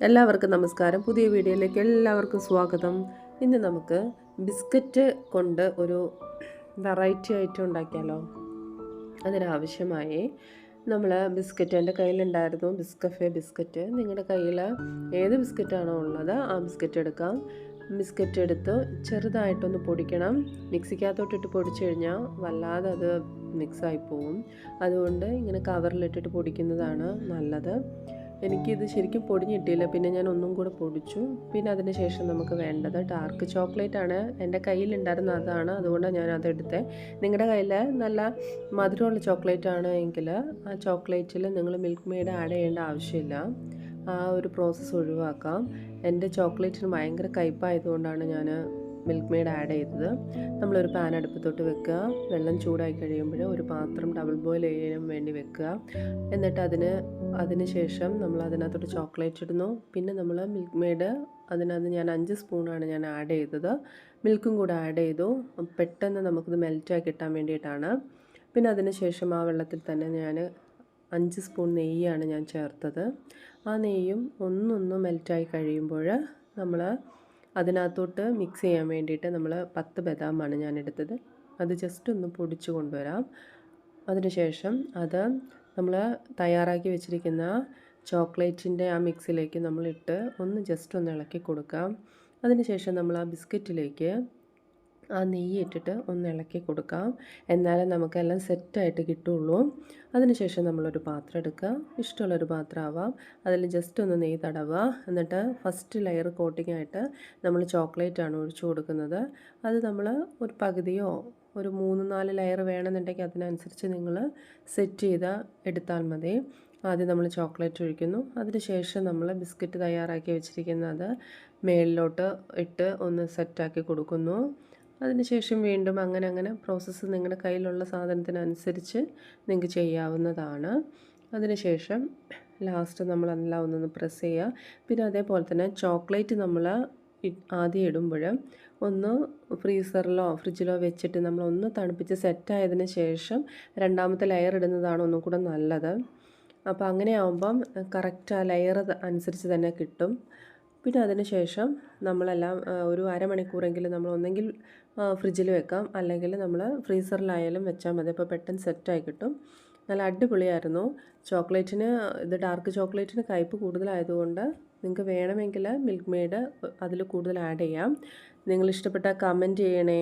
എല്ലാവർക്കും നമസ്കാരം. പുതിയ വീഡിയോയിലേക്ക് എല്ലാവർക്കും സ്വാഗതം. ഇന്ന് നമുക്ക് ബിസ്ക്കറ്റ് കൊണ്ട് ഒരു വെറൈറ്റി ഐറ്റം ഉണ്ടാക്കിയാലോ? അതിനാവശ്യമായി നമ്മൾ ബിസ്ക്കറ്റ് എൻ്റെ കയ്യിലുണ്ടായിരുന്നു, ബിസ്കഫേ ബിസ്ക്കറ്റ്. നിങ്ങളുടെ കയ്യിൽ ഏത് ബിസ്ക്കറ്റാണോ ഉള്ളത് ആ ബിസ്ക്കറ്റ് എടുക്കാം. ബിസ്ക്കറ്റ് എടുത്ത് ചെറുതായിട്ടൊന്ന് പൊടിക്കണം. മിക്സിക്കകത്തോട്ടിട്ട് പൊടിച്ചു കഴിഞ്ഞാൽ വല്ലാതെ അത് മിക്സായി പോവും. അതുകൊണ്ട് ഇങ്ങനെ കവറിലിട്ടിട്ട് പൊടിക്കുന്നതാണ് നല്ലത്. എനിക്കിത് ശരിക്കും പൊടിഞ്ഞ് കിട്ടിയില്ല, പിന്നെ ഞാൻ ഒന്നും കൂടെ പൊടിച്ചു. പിന്നെ അതിന് ശേഷം നമുക്ക് വേണ്ടത് ഡാർക്ക് ചോക്ലേറ്റ് ആണ്. എൻ്റെ കയ്യിലുണ്ടായിരുന്ന അതാണ്, അതുകൊണ്ടാണ് ഞാൻ അതെടുത്തത്. നിങ്ങളുടെ കയ്യിൽ നല്ല മധുരമുള്ള ചോക്ലേറ്റ് ആണ് എങ്കിൽ ആ ചോക്ലേറ്റിൽ നിങ്ങൾ മിൽക്ക് മെയ്ഡ് ആഡ് ചെയ്യേണ്ട ആവശ്യമില്ല. ആ ഒരു പ്രോസസ്സ് ഒഴിവാക്കാം. എൻ്റെ ചോക്ലേറ്റിന് ഭയങ്കര കയ്പ്പായതുകൊണ്ടാണ് ഞാൻ മിൽക്ക് മെയ്ഡ് ആഡ് ചെയ്തത്. നമ്മളൊരു പാൻ അടുപ്പത്തോട്ട് വെക്കുക. വെള്ളം ചൂടായി കഴിയുമ്പോൾ ഒരു പാത്രം ഡബിൾ ബോയിൽ ചെയ്യാൻ വേണ്ടി വെക്കുക. എന്നിട്ട് അതിന് ശേഷം നമ്മൾ അതിനകത്തോട്ട് ചോക്ലേറ്റ് ഇടുന്നു. പിന്നെ നമ്മൾ മിൽക്ക് മെയ്ഡ് അതിനകത്ത് ഞാൻ 5 സ്പൂണാണ് ഞാൻ ആഡ് ചെയ്തത്. മിൽക്കും കൂടെ ആഡ് ചെയ്തു. പെട്ടെന്ന് നമുക്കിത് മെൽറ്റായി കിട്ടാൻ വേണ്ടിയിട്ടാണ്. പിന്നെ അതിന് ശേഷം ആ വെള്ളത്തിൽ തന്നെ ഞാൻ 5 സ്പൂൺ നെയ്യാണ് ഞാൻ ചേർത്തത്. ആ നെയ്യും ഒന്നൊന്ന് മെൽറ്റായി കഴിയുമ്പോൾ നമ്മൾ അതിനകത്തോട്ട് മിക്സ് ചെയ്യാൻ വേണ്ടിയിട്ട് നമ്മൾ 10 ബദാമാണ് ഞാൻ എടുത്തത്. അത് ജസ്റ്റ് ഒന്ന് പൊടിച്ച് കൊണ്ടുവരാം. അതിനുശേഷം അത് നമ്മൾ തയ്യാറാക്കി വെച്ചിരിക്കുന്ന ചോക്ലേറ്റിൻ്റെ ആ മിക്സിലേക്ക് നമ്മളിട്ട് ഒന്ന് ജസ്റ്റ് ഒന്ന് ഇളക്കി കൊടുക്കാം. അതിനുശേഷം നമ്മൾ ആ ബിസ്ക്കറ്റിലേക്ക് ആ നെയ്യ് ഇട്ടിട്ട് ഒന്ന് ഇളക്കി കൊടുക്കാം. എന്നാലേ നമുക്കെല്ലാം സെറ്റായിട്ട് കിട്ടുള്ളൂ. അതിനുശേഷം നമ്മളൊരു പാത്രം എടുക്കുക. ഇഷ്ടമുള്ളൊരു പാത്രം ആവാം. അതിൽ ജസ്റ്റ് ഒന്ന് നെയ്യ് തടവുക. എന്നിട്ട് ഫസ്റ്റ് ലെയർ കോട്ടിങ്ങായിട്ട് നമ്മൾ ചോക്ലേറ്റാണ് ഒഴിച്ചു കൊടുക്കുന്നത്. അത് നമ്മൾ ഒരു പകുതിയോ ഒരു 3-4 ലെയർ വേണമെന്നുണ്ടെങ്കിൽ അതിനനുസരിച്ച് നിങ്ങൾ സെറ്റ് ചെയ്ത് എടുത്താൽ മതി. ആദ്യം നമ്മൾ ചോക്ലേറ്റ് ഒഴിക്കുന്നു. അതിനുശേഷം നമ്മൾ ബിസ്ക്കറ്റ് തയ്യാറാക്കി വെച്ചിരിക്കുന്നത് മേളിലോട്ട് ഇട്ട് ഒന്ന് സെറ്റാക്കി കൊടുക്കുന്നു. അതിനുശേഷം വീണ്ടും അങ്ങനെ പ്രോസസ്സ് നിങ്ങളുടെ കയ്യിലുള്ള സാധനത്തിനനുസരിച്ച് നിങ്ങൾക്ക് ചെയ്യാവുന്നതാണ്. അതിനുശേഷം ലാസ്റ്റ് നമ്മളെല്ലാം ഒന്നൊന്ന് പ്രസ് ചെയ്യുക. പിന്നെ അതേപോലെ തന്നെ ചോക്ലേറ്റ് നമ്മൾ ആദ്യം ഇടുമ്പോൾ ഒന്ന് ഫ്രീസറിലോ ഫ്രിഡ്ജിലോ വെച്ചിട്ട് നമ്മളൊന്ന് തണുപ്പിച്ച് സെറ്റായതിന് ശേഷം രണ്ടാമത്തെ ലെയർ ഇടുന്നതാണ് ഒന്നും കൂടെ നല്ലത്. അപ്പോൾ അങ്ങനെ ആകുമ്പം കറക്റ്റ് ആ ലെയർ അനുസരിച്ച് തന്നെ കിട്ടും. പിന്നെ അതിന് ശേഷം നമ്മളെല്ലാം ഒരു അരമണിക്കൂറെങ്കിലും നമ്മൾ ഒന്നെങ്കിൽ ഫ്രിഡ്ജിൽ വെക്കാം, അല്ലെങ്കിൽ നമ്മൾ ഫ്രീസറിലായാലും വെച്ചാൽ മതി. അപ്പോൾ പെട്ടെന്ന് സെറ്റായി കിട്ടും. നല്ല അടിപൊളിയായിരുന്നു. ചോക്ലേറ്റിന് ഇത് ഡാർക്ക് ചോക്ലേറ്റിന് കയ്പ്പ് കൂടുതലായതുകൊണ്ട് നിങ്ങൾക്ക് വേണമെങ്കിൽ മിൽക്ക് മെയ്ഡ് അതിൽ കൂടുതൽ ആഡ് ചെയ്യാം. നിങ്ങൾ ഇഷ്ടപ്പെട്ടാൽ കമൻറ്റ് ചെയ്യണേ.